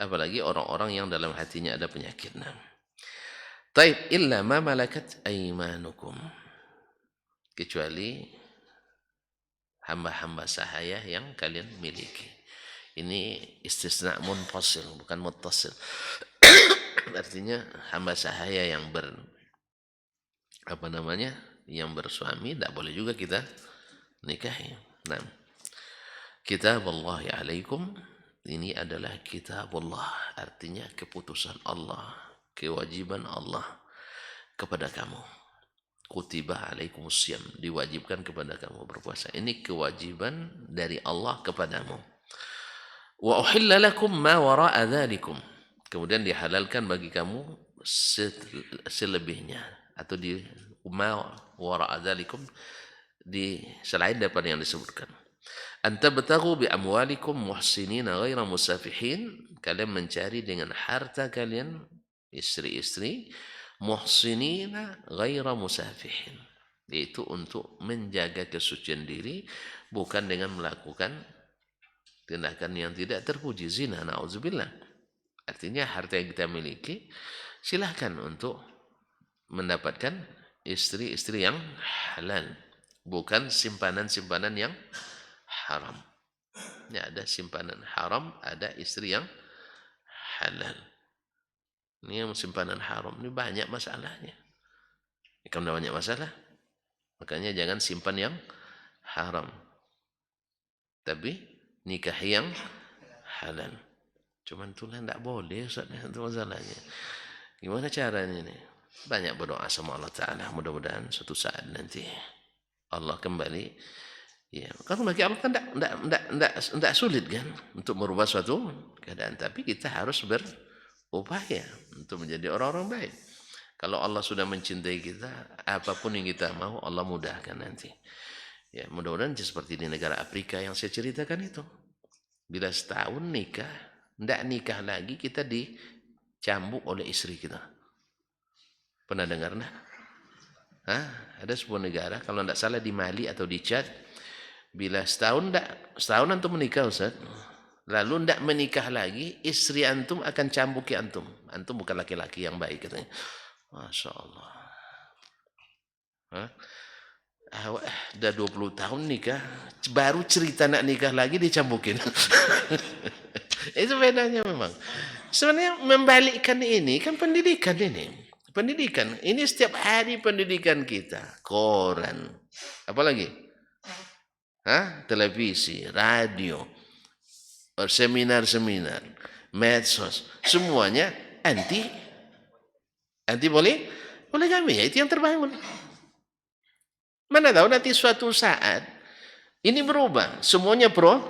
apalagi orang-orang yang dalam hatinya ada penyakit. Nah, taib illa ma malakat aimanukum, kecuali hamba-hamba sahaya yang kalian miliki. Ini istisna munfasil, bukan muttasil. Artinya hamba sahaya yang yang bersuami tidak boleh juga kita nikahi. Nah, kitabullah alaikum, ini adalah kitabullah, artinya keputusan Allah, kewajiban Allah kepada kamu. Kutiba alaikumusiyam, diwajibkan kepada kamu berpuasa. Ini kewajiban dari Allah kepadamu. Wa uhilla lakum ma wara'a dzalikum, kemudian dihalalkan bagi kamu selebihnya, atau di ma wara'a dzalikum, di selain daripada yang disebutkan. Anta tabtaghu bi amwalikum muhsinina ghaira musafihin, kalian mencari dengan harta kalian, istri-istri, muhsinina ghaira musafihin, yaitu untuk menjaga kesucian diri, bukan dengan melakukan tindakan yang tidak terpuji, zina, na'udzubillah. Artinya harta yang kita miliki, silahkan untuk mendapatkan istri-istri yang halal, bukan simpanan-simpanan yang haram. Ya, ada simpanan haram, ada istri yang halal. Ini yang simpanan haram, ini banyak masalahnya. Kalau banyak masalah, makanya jangan simpan yang haram, tapi nikah yang halal. Cuman itulah tidak boleh, Ustaz, itu masalahnya. Gimana caranya ini? Banyak berdoa sama Allah Ta'ala, mudah-mudahan suatu saat nanti Allah kembali. Ya, karena bagi Allah kan tidak sulit kan untuk merubah suatu keadaan, tapi kita harus berupaya untuk menjadi orang-orang baik. Kalau Allah sudah mencintai kita, apapun yang kita mau Allah mudahkan nanti. Ya, mudah-mudahan seperti di negara Afrika yang saya ceritakan itu. Bila setahun nikah, tidak nikah lagi, kita dicambuk oleh istri kita. Pernah dengar enggak? Ada sebuah negara, kalau tidak salah di Mali atau di Chad, bila setahun antum menikah, Ustaz, lalu tidak menikah lagi, istri antum akan cambuki antum. Antum bukan laki-laki yang baik, katanya. Masya Allah. Udah 20 tahun nikah, baru cerita nak nikah lagi dicambukin. Itu bedanya memang. Sebenarnya membalikkan ini kan pendidikan ini. Pendidikan ini setiap hari pendidikan kita. Koran, apalagi? Televisi, radio, seminar-seminar, medsos, semuanya anti boleh kami, ya itu yang terbangun. Mana tahu nanti suatu saat ini berubah, semuanya pro.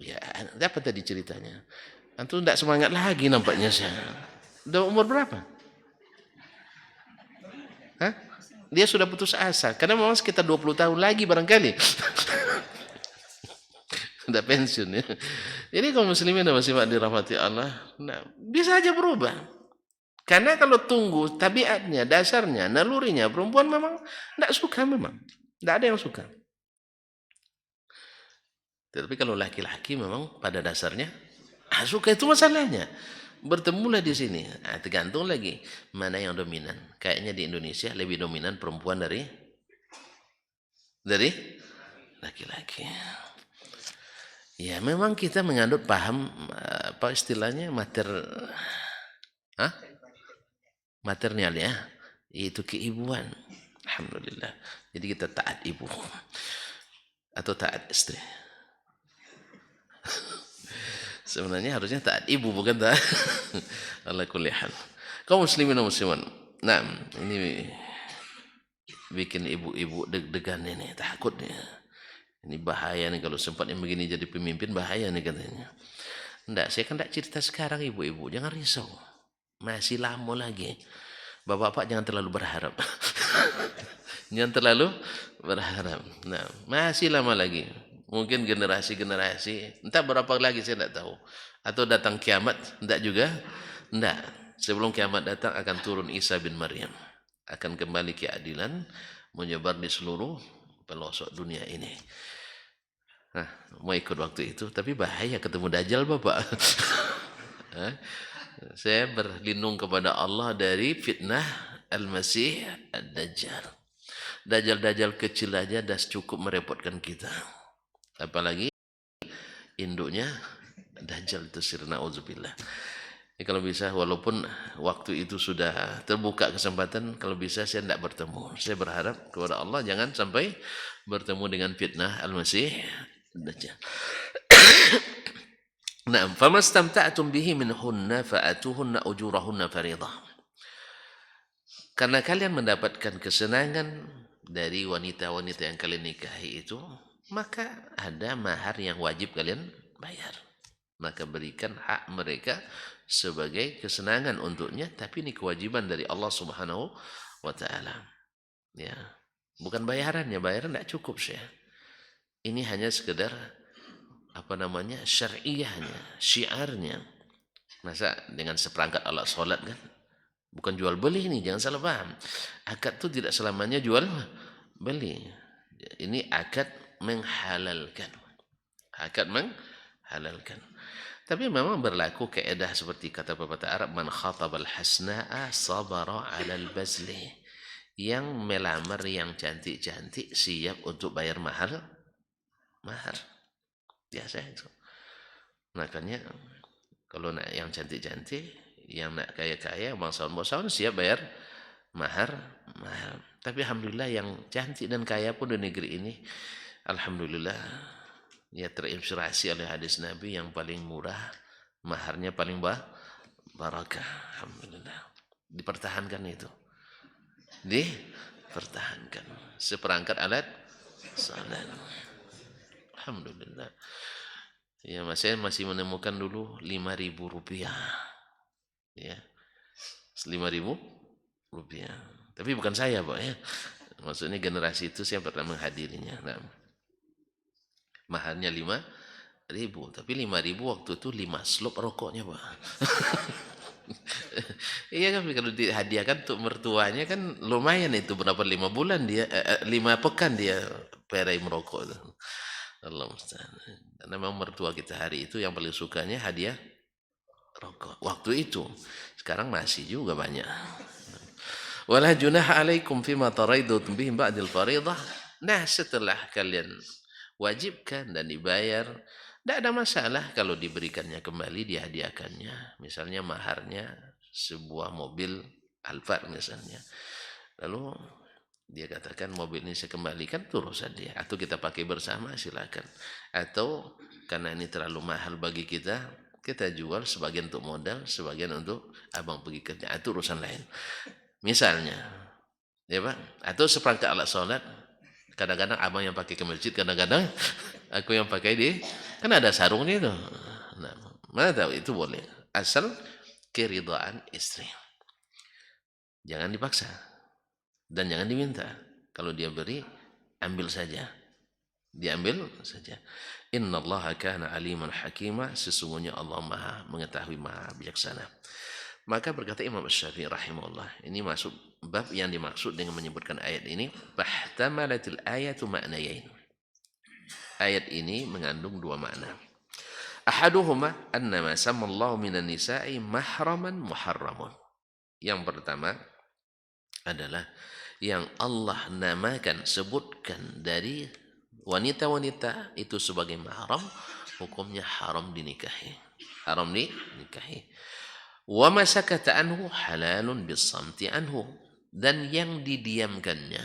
Ya, apa tadi ceritanya? Antum tidak semangat lagi nampaknya saya. Udah umur berapa? Dia sudah putus asa, karena memang sekitar 20 tahun lagi barangkali. Sudah pensiun ya. Jadi kaum muslimin dan muslimat dirahmati Allah, bisa aja berubah. Karena kalau tunggu tabiatnya, dasarnya, nalurinya, perempuan memang tidak suka memang. Tidak ada yang suka. Tetapi kalau laki-laki memang pada dasarnya suka, itu masalahnya. Bertemulah di sini. Tergantung lagi mana yang dominan. Kayaknya di Indonesia lebih dominan perempuan dari laki-laki. Ya memang kita menganut paham apa istilahnya maternal ya, itu keibuan. Alhamdulillah. Jadi kita taat ibu atau taat istri. Sebenarnya harusnya taat ibu, bukan taat. Ala kulli hal. Kaum muslimin dan muslimat. Nah, ini bikin ibu-ibu deg-degan ini, takut nih. Ini bahaya nih kalau sempat yang begini jadi pemimpin, bahaya nih katanya. Enggak, saya kan tidak cerita sekarang ibu-ibu, jangan risau. Masih lama lagi. Bapak-bapak jangan terlalu berharap. Jangan terlalu berharap. Nah, masih lama lagi. Mungkin generasi-generasi, entah berapa lagi saya tidak tahu. Atau datang kiamat, tidak juga. Tidak. Sebelum kiamat datang akan turun Isa bin Maryam. Akan kembali keadilan. menyebar di seluruh pelosok dunia ini. Nah, mau ikut waktu itu, tapi bahaya ketemu Dajjal, Bapak. Saya berlindung kepada Allah dari fitnah Al-Masih Ad-Dajjal. Dajjal-dajjal kecil aja dah cukup merepotkan kita. Apalagi induknya Dajjal itu sirna uzubillah. Ya, kalau bisa, walaupun waktu itu sudah terbuka kesempatan, kalau bisa saya tidak bertemu. Saya berharap kepada Allah jangan sampai bertemu dengan fitnah Al-Masih Dajjal. Nah, famastamta'tum bihi minhunna fa'atuhunna ujurahunna fariḍah. Karena kalian mendapatkan kesenangan dari wanita-wanita yang kalian nikahi itu, maka ada mahar yang wajib kalian bayar. Maka berikan hak mereka sebagai kesenangan untuknya, tapi ini kewajiban dari Allah Subhanahu wa taala. Ya. Bukan bayarannya, bayaran tidak cukup sih. Ini hanya sekedar syar'iyahnya, syiarnya. Masa dengan seperangkat alat sholat kan? Bukan jual beli ini, jangan salah paham. Akad itu tidak selamanya jual beli. Ini akad menghalalkan. Akad menghalalkan. Tapi memang berlaku kaidah seperti kata pepatah Arab, man khatabal hasna'a sabara 'alal bazli. Yang melamar yang cantik-cantik siap untuk bayar mahar. Biasa itu. Makanya kalau nak yang cantik-cantik, yang nak kaya-kaya, bangsawan-bangsawan siap bayar mahar. Tapi alhamdulillah yang cantik dan kaya pun di negeri ini, alhamdulillah, ya terinspirasi oleh hadis Nabi yang paling murah, maharnya paling barakah. Alhamdulillah. Dipertahankan itu. Dipertahankan. Seperangkat alat salat. Alhamdulillah. Ya, saya masih menemukan dulu 5.000 rupiah. Ya. 5.000 rupiah. Tapi bukan saya, Pak, ya. Maksudnya generasi itu saya pernah menghadirinya. Nah, maharnya 5.000, tapi 5.000 waktu itu 5 slop rokoknya, Pak. Iya kan, kalau dihadiahkan untuk mertuanya kan lumayan itu, berapa 5 bulan dia 5 pekan dia perai merokok itu. Allah musta'an. Karena memang mertua kita hari itu yang paling sukanya hadiah rokok. Waktu itu, sekarang masih juga banyak. Wala junaha alaikum fima taraidutum bihim ba'dil fariḍah. Nah, setelah kalian wajibkan dan dibayar, tidak ada masalah kalau diberikannya kembali, dihadiahkannya. Misalnya maharnya sebuah mobil Alphard misalnya. Lalu dia katakan mobil ini saya kembalikan, itu urusan dia. Atau kita pakai bersama, silakan. Atau karena ini terlalu mahal bagi kita, kita jual sebagian untuk modal, sebagian untuk abang pergi kerja. Itu urusan lain. Misalnya, ya Pak, atau seperangkat alat sholat, kadang-kadang abang yang pakai ke masjid, kadang-kadang aku yang pakai kan ada sarungnya itu. Nah, mana tahu itu boleh. Asal keridhaan istri. Jangan dipaksa. Dan jangan diminta. Kalau dia beri, ambil saja. Diambil saja. Innallaha kana aliman hakima. Sesungguhnya Allah Maha mengetahui, Maha bijaksana. Maka berkata Imam Syafi'i rahimahullah, ini masuk bab yang dimaksud dengan menyebutkan ayat ini, fahtamalatil ayatu ma'nayain. Ayat ini mengandung dua makna. Ahaduhuma annama sammallahu minan nisa'i mahraman muharramun. Yang pertama adalah yang Allah namakan, sebutkan dari wanita-wanita itu sebagai mahram, hukumnya haram dinikahi. Haram dinikahi. Wa ma sakata anhu halalun bisamti anhu. Dan yang didiamkannya,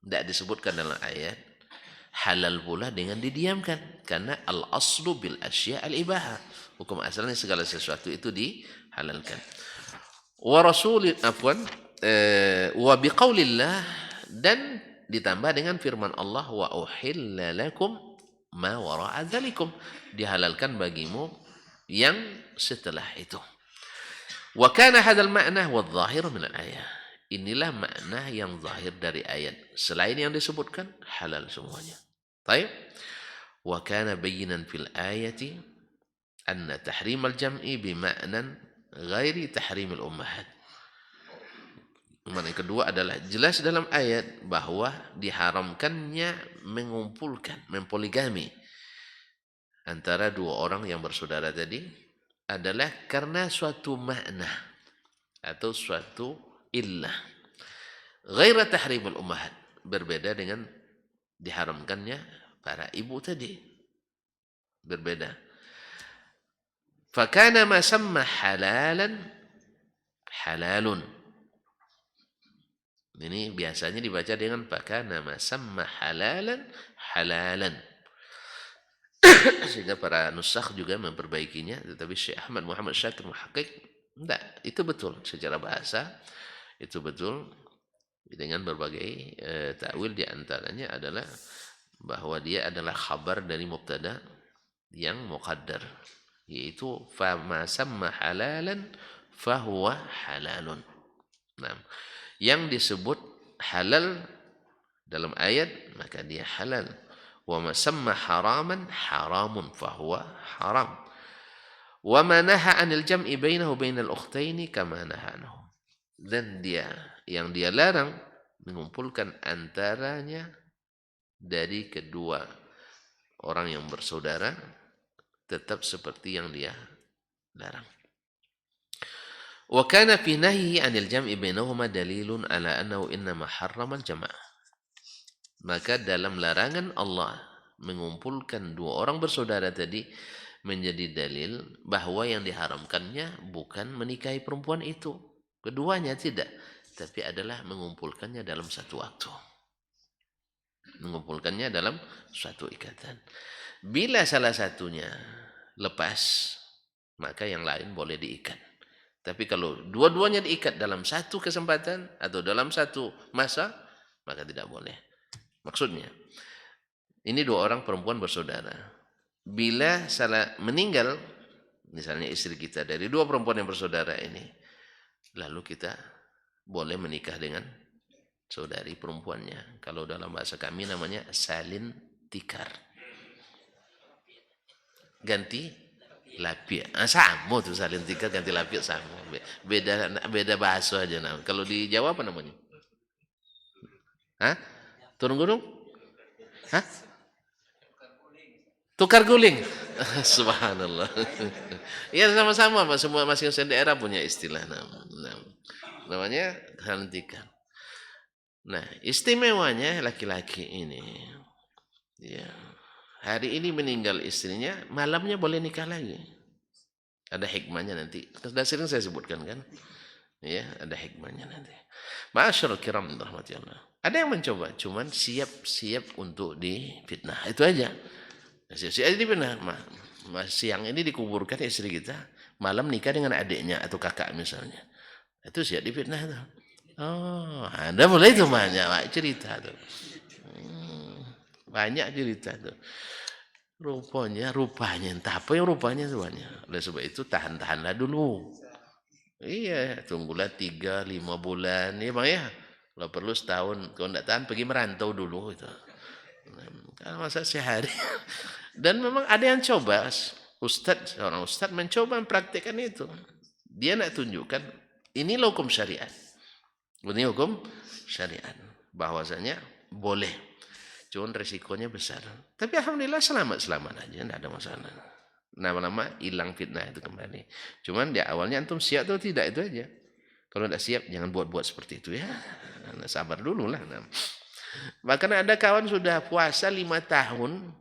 tidak disebutkan dalam ayat, halal pula dengan didiamkan. Karena al-aslu bil asya' al-ibaha. Hukum asalnya segala sesuatu itu dihalalkan. Wa rasulin wa biqaulillah, dan ditambah dengan firman Allah, wa uhilla lakum ma wara'a dzalikum, dihalalkan bagimu yang setelah itu. Wa kana hadzal ma'na wa adh-dhahir min al-ayah. Inilah makna yang zahir dari ayat. Selain yang disebutkan halal semuanya. Baik. Wa kana bayyinan fil ayati anna tahrim al-jam'i bi ma'nan ghairi tahrim al-ummahat. Yang kedua adalah jelas dalam ayat bahwa diharamkannya mengumpulkan, mempoligami antara dua orang yang bersaudara tadi adalah karena suatu makna atau suatu illah. Ghaira tahrimul ummahat, berbeda dengan diharamkannya para ibu tadi. Berbeda. Fakana ma samma halalan halalun. Ini biasanya dibaca dengan fakana ma samma halalan halalan. Sehingga para nusakh juga memperbaikinya, tetapi Syekh Ahmad Muhammad Syakir Muhaqiq enggak, itu betul secara bahasa, itu betul dengan berbagai takwil, di antaranya adalah bahwa dia adalah khabar dari mubtada yang muqaddar, yaitu fama samma halalan fahuwa halalun. Nah, yang disebut halal dalam ayat maka dia halal. Wa ma samma haraman haramun fahuwa haram. Wa ma naha 'anil jam'i bainahu bainal ukhtaini kama naha anhu. Dan dia yang dia larang mengumpulkan antaranya dari kedua orang yang bersaudara tetap seperti yang dia larang. Wa kana fi nahyihi 'anil jam'i bainahuma dalilun ala annahu innama harrama al-jama'. Maka dalam larangan Allah mengumpulkan dua orang bersaudara tadi menjadi dalil bahwa yang diharamkannya bukan menikahi perempuan itu, keduanya tidak, tapi adalah mengumpulkannya dalam satu waktu. Mengumpulkannya dalam suatu ikatan. Bila salah satunya lepas, maka yang lain boleh diikat. Tapi kalau dua-duanya diikat dalam satu kesempatan atau dalam satu masa, maka tidak boleh. Maksudnya, ini dua orang perempuan bersaudara. Bila salah meninggal, misalnya istri kita dari dua perempuan yang bersaudara ini, lalu kita boleh menikah dengan saudari perempuannya. Kalau dalam bahasa kami namanya salin tikar. Ganti lapia. Sama tuh salin tikar, ganti lapia sama. Beda bahasa aja. Nah, kalau di Jawa apa namanya? Hah? Turun gunung? Hah? Tukar guling. Subhanallah. Ya sama-sama, semua masing-masing daerah punya istilah. Namanya salin tikar. Nah, istimewanya laki-laki ini, ya, hari ini meninggal istrinya, malamnya boleh nikah lagi. Ada hikmahnya nanti. Sudah sering saya sebutkan kan? Ya, ada hikmahnya nanti. Ma'asyiral kiram rahmatullah. Ada yang mencoba, cuman siap-siap untuk difitnah. Itu aja. Siap-siap difitnah. Siang ini dikuburkan istri kita, malam nikah dengan adiknya atau kakak misalnya. Itu siap difitnah tuh. Oh, Anda mulai itu banyak cerita tuh. Banyak cerita tuh. Rupanya entah apa yang rupanya tuh banyak. Oleh sebab itu tahan-tahanlah dulu. Iya, tunggulah 3-5 bulan. Iya bang ya. Kalau perlu setahun. Kalau tidak tahan pergi merantau dulu itu. Kalau masa sehari. Dan memang ada yang coba. Seorang ustadz mencoba mempraktikkan itu. Dia nak tunjukkan ini hukum syariat. Ini hukum syariat. Bahwasanya boleh. Cuma resikonya besar. Tapi alhamdulillah selamat aja. Tidak ada masalah. Lama-lama hilang fitnah itu kembali. Cuman di awalnya antum siap atau tidak itu aja. Kalau tidak siap jangan buat-buat seperti itu ya. Sabar dulu lah. Bahkan ada kawan sudah puasa 5 tahun.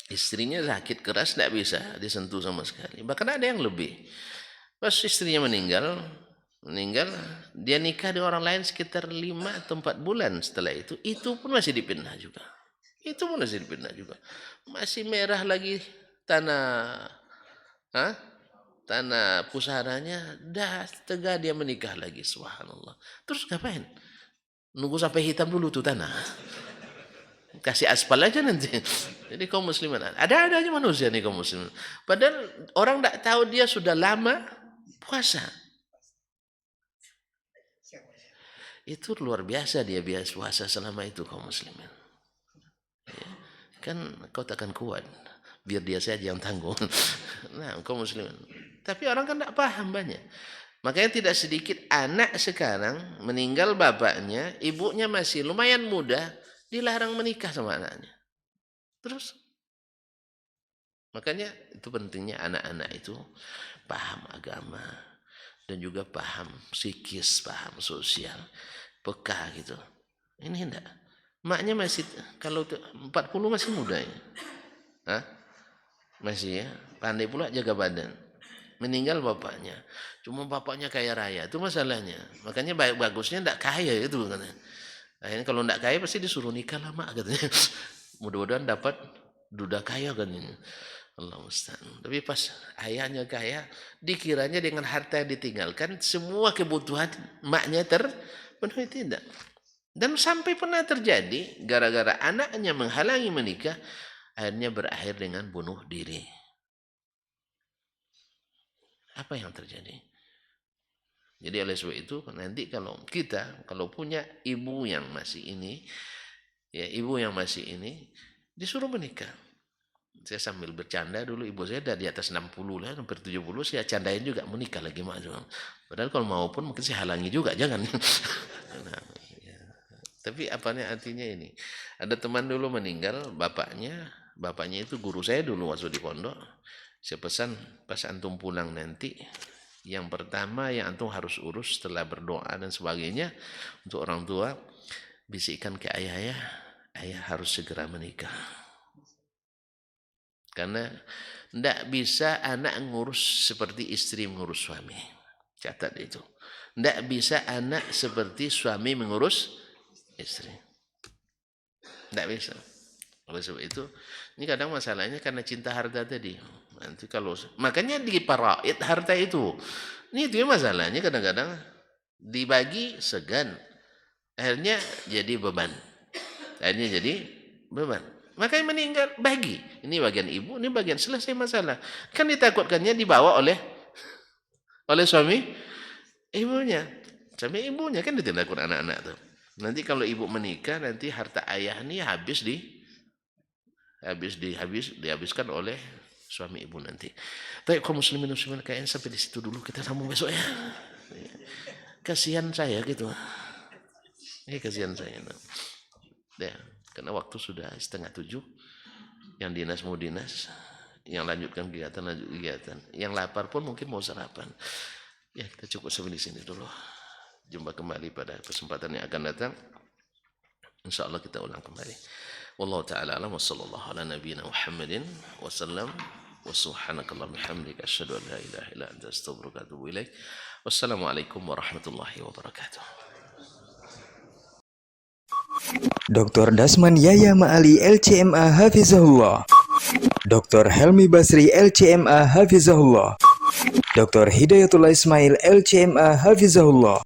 Istrinya sakit keras tidak bisa disentuh sama sekali. Bahkan ada yang lebih. Pas istrinya meninggal, dia nikah dengan orang lain sekitar 5 atau 4 bulan setelah itu pun masih dipitnah juga. Masih merah lagi tanah pusarannya, dah tegak dia menikah lagi, subhanallah. Terus ngapain? Nunggu sampai hitam dulu tuh tanah. Kasih aspal aja nanti. Jadi kaum muslimin, ada aja manusia nih kaum muslimin. Padahal orang tak tahu dia sudah lama puasa. Itu luar biasa dia biasa puasa selama itu kaum muslimin. Ya, kan kau takkan kuat. Biar dia saja yang tanggung. Nah, kaum muslimin. Tapi orang kan tak paham banyak. Makanya tidak sedikit anak sekarang meninggal bapaknya, ibunya masih lumayan muda, dilarang menikah sama anaknya. Terus, makanya itu pentingnya anak-anak itu paham agama dan juga paham psikis, paham sosial, peka gitu. Ini enggak. Maknya masih, kalau 40 masih muda ya. Hah? Masih ya, pandai pula jaga badan. Meninggal bapaknya, cuma bapaknya kaya raya, itu masalahnya. Makanya bagusnya enggak kaya itu katanya. Akhirnya kalau enggak kaya pasti disuruh nikah lama katanya. Mudah-mudahan dapat duda kaya kan ini. Allah musta'an. Tapi pas ayahnya kaya, dikiranya dengan harta yang ditinggalkan semua kebutuhan maknya terpenuhi, tidak. Dan sampai pernah terjadi gara-gara anaknya menghalangi menikah, akhirnya berakhir dengan bunuh diri. Apa yang terjadi? Jadi oleh sebab itu nanti kalau kita punya ibu yang masih ini, ya ibu yang masih ini disuruh menikah. Saya sambil bercanda dulu, ibu saya udah di atas 60 lah, hampir 70, saya candain juga mau nikah lagi mak. Padahal kalau mau pun mungkin saya halangi juga, jangan. Nah, ya. Tapi apanya artinya ini? Ada teman dulu meninggal, bapaknya itu guru saya dulu waktu di pondok. Saya pesan pas antum pulang nanti, yang pertama yang antum harus urus setelah berdoa dan sebagainya untuk orang tua, bisikkan ke ayah harus segera menikah. Karena tidak bisa anak ngurus seperti istri mengurus suami. Catat itu. Tidak bisa anak seperti suami mengurus istri. Tidak bisa. Oleh sebab itu, ini kadang masalahnya karena cinta harta tadi. Nanti makanya di paraid harta itu. Ini itu masalahnya, kadang-kadang dibagi segan. Akhirnya jadi beban. Makanya meninggal bagi. Ini bagian ibu, ini bagian, selesai masalah. Kan ditakutkannya dibawa oleh suami ibunya. Suami ibunya kan ditakut anak-anak tuh. Nanti kalau ibu menikah, nanti harta ayah ini dihabiskan oleh suami ibu nanti. Baik, kaum muslimin kayaknya sampai di situ dulu, kita sambung besok ya. Kasihan saya gitu. Kasihan saya. Ya, karena waktu sudah 6:30. Yang dinas mau dinas, yang lanjutkan kegiatan. Yang lapar pun mungkin mau sarapan. Ya, kita cukup sampai di sini dulu. Jumpa kembali pada kesempatan yang akan datang. Insyaallah kita ulang kembali. Wallahu ta'ala a'lam wa sallallahu ala nabiyyina Muhammadin wa sallam wa subhanakallahumma bihamdika asyhadu an la ilaha illa anta astaghfiruka wa atubu ilaik. Wassalamualaikum warahmatullahi wabarakatuh. Dr. Dasman Yaya Ma'ali LCMA Hafizahullah, Dr. Helmi Basri LCMA Hafizahullah, Dr. Hidayatullah Ismail LCMA Hafizahullah.